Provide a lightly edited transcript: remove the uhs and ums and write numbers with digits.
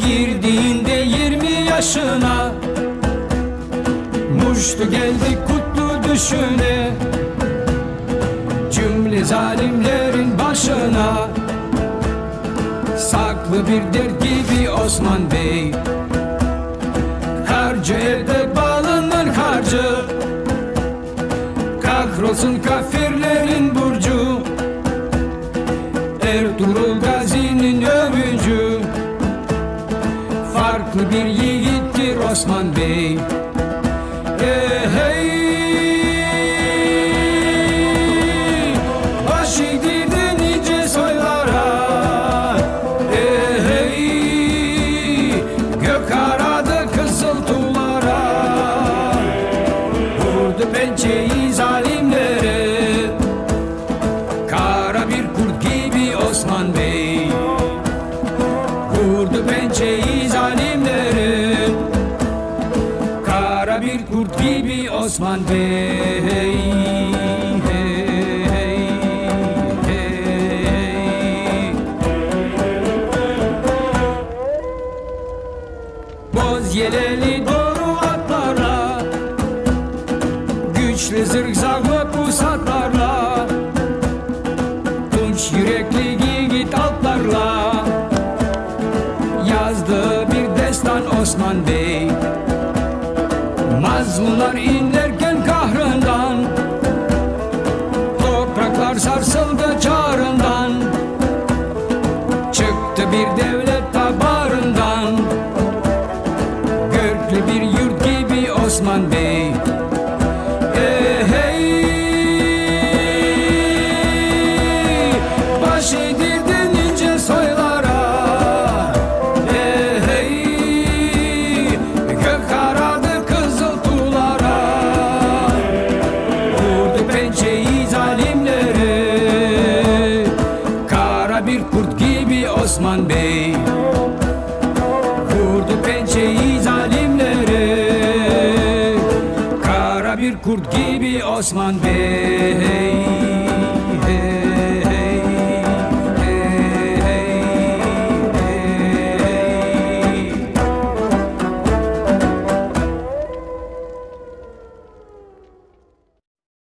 girdiğinde 20 yaşına, muştu geldi kutlu düşüne, cümle zalimlerin başına. Saklı bir dert gibi Osman Bey, harcı elde balından harcı, kahrolsun kafirlerin burcu, Ertuğrul Gazi'nin övücü. Farklı bir yiğittir Osman Bey. Hey, baş eğdirdi nice soylara. Hey, gök aradı kızıl tuğlara, vurdu pençeyi zalimlere, kara bir kurt gibi Osman Bey, vurdu pençeyi zalimlere, kara bir kurt gibi Osman Bey. Hey, hey, hey. Boz yeleli doğru atlarla, güçlü zırh zahmet pusatlarla, tunç yürekli yiğit altlarla yazdığı bir destan Osman Bey. Mazlumlar inlerken kahrından, topraklar sarsıldı çağrından, çıktı bir devlet tabarından, göklü bir yurt gibi Osman Bey. Hey, baş eğdirdi nice soylara. Hey, gök aradı kızıl tuğlara, vurdu pençeyi zalimlere, kara bir kurt gibi Osman Bey, vurdu pençeyi zalimlere, kara bir kurt gibi Osman Bey.